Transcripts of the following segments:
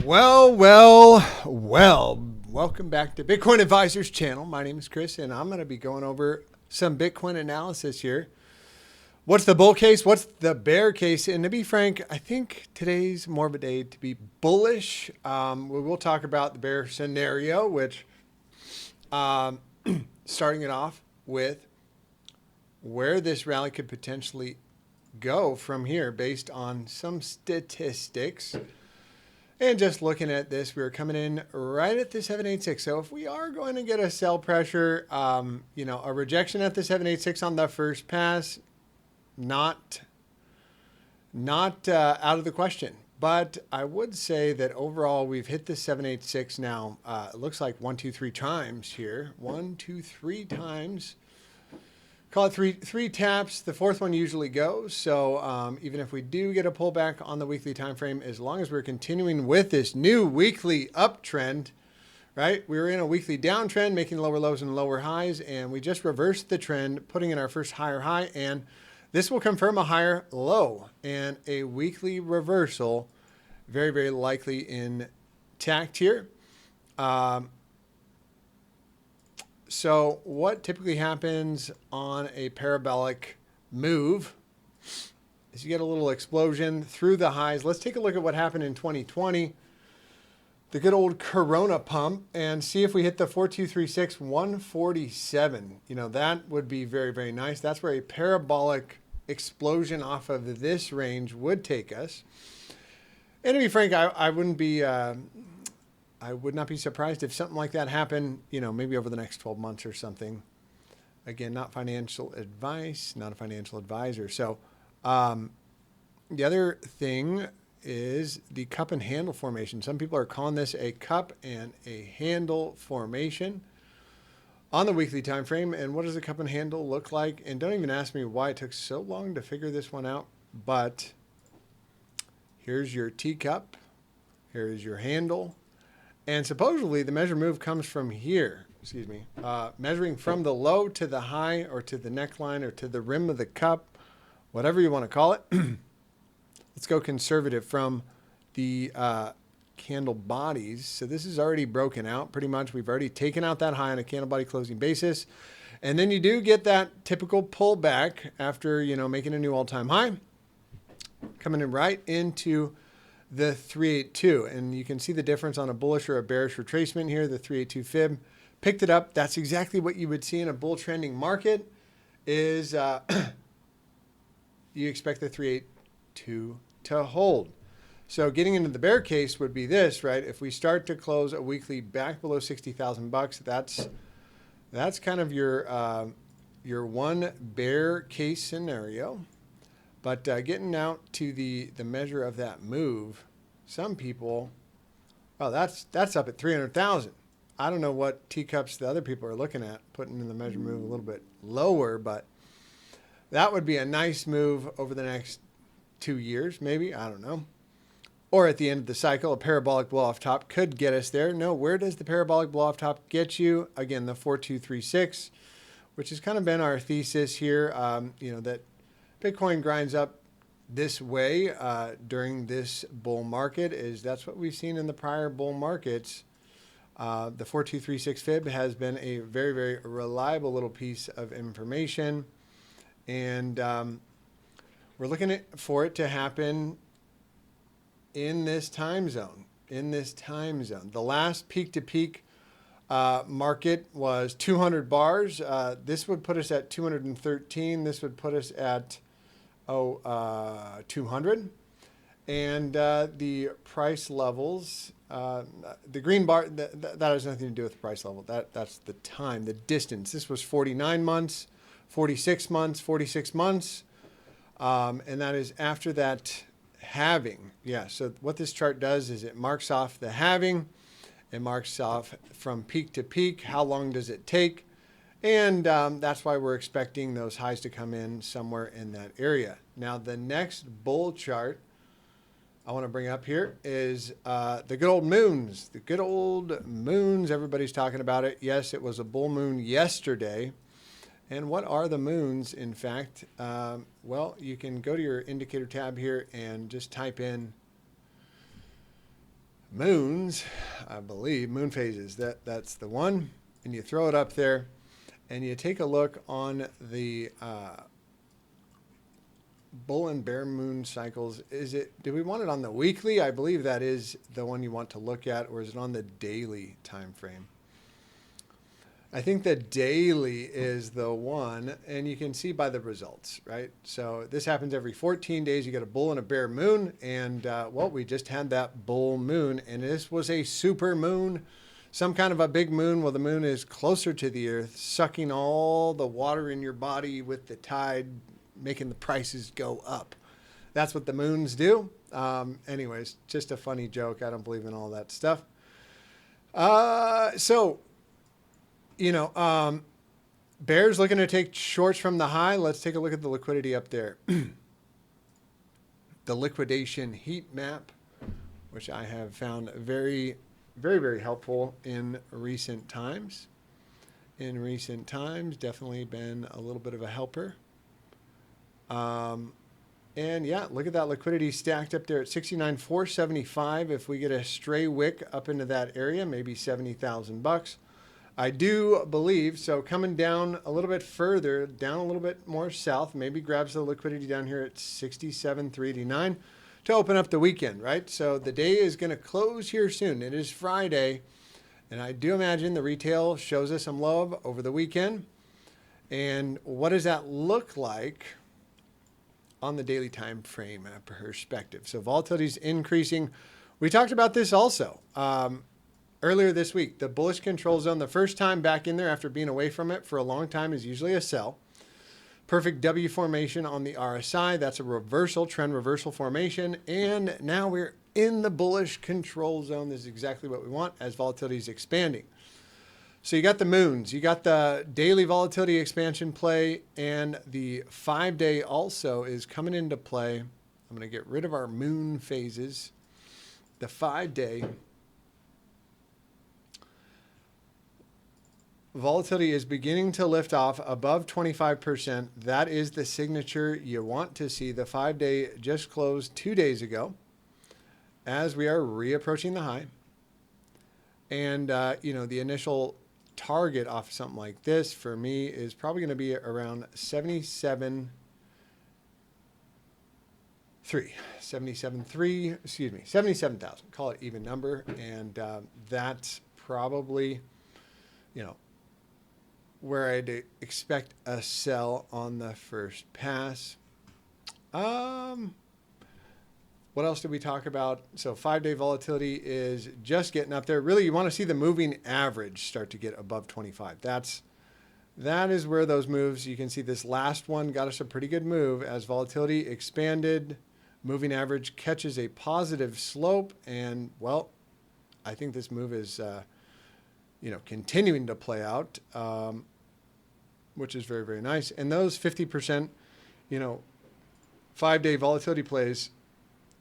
Well. Welcome back to Bitcoin Advisors channel. My name is Chris, and I'm going to be going over some Bitcoin analysis here. What's the bull case? What's the bear case? And to be frank, I think today's more of a day to be bullish. We will talk about the bear scenario, which starting it off with where this rally could potentially go from here based on some statistics. And just looking at this, we're coming in right at the 786. So if we are going to get a sell pressure, a rejection at the 786 on the first pass, not out of the question. But I would say that overall, we've hit the 786 now. It looks like 1, 2, 3 times here. 1, 2, 3 times. Call it three taps. The fourth one usually goes. So even if we do get a pullback on the weekly time frame, as long as we're continuing with this new weekly uptrend, right? We were in a weekly downtrend, making lower lows and lower highs, and we just reversed the trend, putting in our first higher high, and this will confirm a higher low and a weekly reversal, very, very likely intact here. So what typically happens on a parabolic move is you get a little explosion through the highs. Let's take a look at what happened in 2020, the good old Corona pump, and see if we hit the 4236 147. That would be very, very nice. That's where a parabolic explosion off of this range would take us. And to be frank, I would not be surprised if something like that happened, maybe over the next 12 months or something. Again, not financial advice, not a financial advisor. So the other thing is the cup and handle formation. Some people are calling this a cup and a handle formation on the weekly time frame. And what does a cup and handle look like? And don't even ask me why it took so long to figure this one out. But here's your teacup. Here's your handle. And supposedly the measure move comes from here, measuring from the low to the high or to the neckline or to the rim of the cup, whatever you want to call it. Let's go conservative from the candle bodies. So this is already broken out pretty much. We've already taken out that high on a candle body closing basis. And then you do get that typical pullback after, making a new all-time high, coming in right into the 382, and you can see the difference on a bullish or a bearish retracement here. The 382 fib picked it up. That's exactly what you would see in a bull trending market. Is you expect the 382 to hold. So getting into the bear case would be this, right? If we start to close a weekly back below 60,000 bucks, that's kind of your one bear case scenario. But getting out to the measure of that move, some people, that's up at 300,000. I don't know what teacups the other people are looking at, putting in the measure move a little bit lower, but that would be a nice move over the next 2 years, maybe. I don't know. Or at the end of the cycle, a parabolic blow off top could get us there. No, where does the parabolic blow off top get you? Again, the 4236, which has kind of been our thesis here, that Bitcoin grinds up this way during this bull market. That's what we've seen in the prior bull markets. The 4236 fib has been a very, very reliable little piece of information. And we're looking for it to happen in this time zone. The last peak-to-peak market was 200 bars. This would put us at 213. This would put us at 200, and the price levels, the green bar, that has nothing to do with the price level. That's the time, the distance. This was 49 months, 46 months, 46 months, and that is after that halving. Yeah, so what this chart does is it marks off the halving. It marks off from peak to peak. How long does it take? And that's why we're expecting those highs to come in somewhere in that area. Now, the next bull chart I want to bring up here is the good old moons. The good old moons. Everybody's talking about it. Yes, it was a bull moon yesterday. And what are the moons, in fact? Well, you can go to your indicator tab here and just type in moons, I believe, moon phases. That's the one. And you throw it up there and you take a look on the bull and bear moon cycles. Do we want it on the weekly? I believe that is the one you want to look at, or is it on the daily time frame? I think the daily is the one, and you can see by the results, right? So this happens every 14 days. You get a bull and a bear moon, and well, we just had that bull moon, and this was a super moon, some kind of a big moon. Well, the moon is closer to the earth, sucking all the water in your body with the tide, making the prices go up. That's what the moons do. Anyways, just a funny joke. I don't believe in all that stuff. Bears looking to take shorts from the high. Let's take a look at the liquidity up there. The liquidation heat map, which I have found very, very, very helpful in recent times. Definitely been a little bit of a helper. And yeah, look at that liquidity stacked up there at 69,475. If we get a stray wick up into that area, maybe 70,000 bucks. I do believe, so coming down a little bit further, down a little bit more south, maybe grabs the liquidity down here at 67,389 to open up the weekend, right? So the day is going to close here soon. It is Friday, and I do imagine the retail shows us some love over the weekend. And what does that look like on the daily time frame perspective? So volatility is increasing. We talked about this also. Earlier this week, the bullish control zone, the first time back in there after being away from it for a long time, is usually a sell. Perfect W formation on the RSI. That's a reversal, trend reversal formation. And now we're in the bullish control zone. This is exactly what we want as volatility is expanding. So you got the moons, you got the daily volatility expansion play, and the 5-day also is coming into play. I'm going to get rid of our moon phases. The 5-day volatility is beginning to lift off above 25%. That is the signature you want to see. The 5-day just closed 2 days ago as we are reapproaching the high. And, the initial target off something like this for me is probably going to be around 77,000. Call it even number. And that's probably, where I'd expect a sell on the first pass. What else did we talk about? So 5-day volatility is just getting up there. Really, you want to see the moving average start to get above 25. That is where those moves, you can see this last one got us a pretty good move as volatility expanded. Moving average catches a positive slope. And, well, I think this move is, continuing to play out, which is very, very nice. And those 50%, 5-day volatility plays,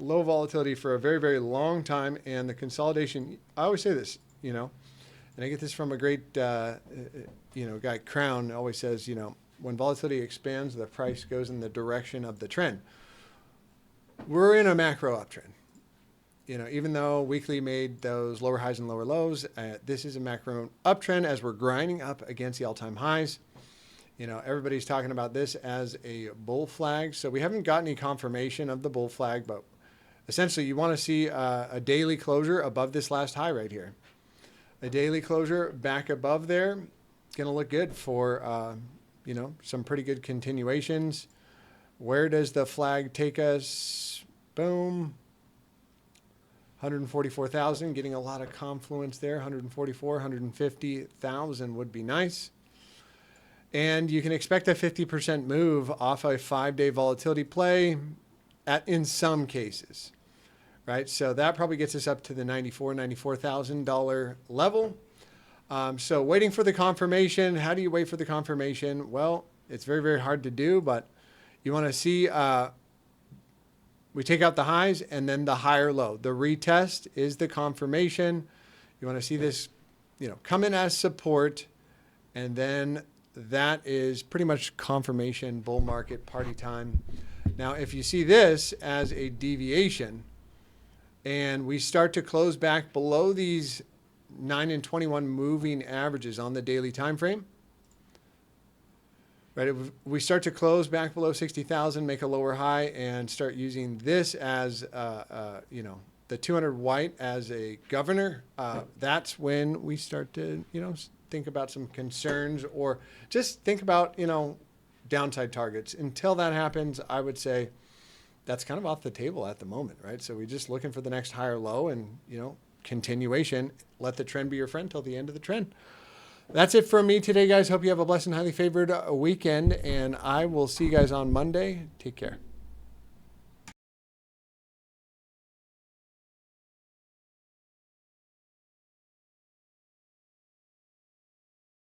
low volatility for a very, very long time. And the consolidation, I always say this, and I get this from a great, guy, Crown always says, when volatility expands, the price goes in the direction of the trend. We're in a macro uptrend. Even though weekly made those lower highs and lower lows, this is a macro uptrend as we're grinding up against the all-time highs. Everybody's talking about this as a bull flag. So we haven't gotten any confirmation of the bull flag, but essentially you want to see a daily closure above this last high right here. A daily closure back above there. It's going to look good for, some pretty good continuations. Where does the flag take us? Boom. 144,000, getting a lot of confluence there. 144, 150,000 would be nice. And you can expect a 50% move off a 5-day volatility play in some cases, right? So that probably gets us up to the $94,000 level. So waiting for the confirmation. How do you wait for the confirmation? Well, it's very, very hard to do, but you want to see we take out the highs and then the higher low. The retest is the confirmation. You want to see this, come in as support, and then that is pretty much confirmation, bull market, party time. Now, if you see this as a deviation, and we start to close back below these 9 and 21 moving averages on the daily time frame, right? If we start to close back below 60,000, make a lower high, and start using this as, you know, the 200 white as a governor, that's when we start to, you know, think about some concerns, or just think about, you know, downside targets. Until that happens, I would say that's kind of off the table at the moment, right? So we're just looking for the next higher low and, you know, continuation. Let the trend be your friend till the end of the trend. That's it from me today, guys. Hope you have a blessed and highly favored weekend, and I will see you guys on Monday. Take care.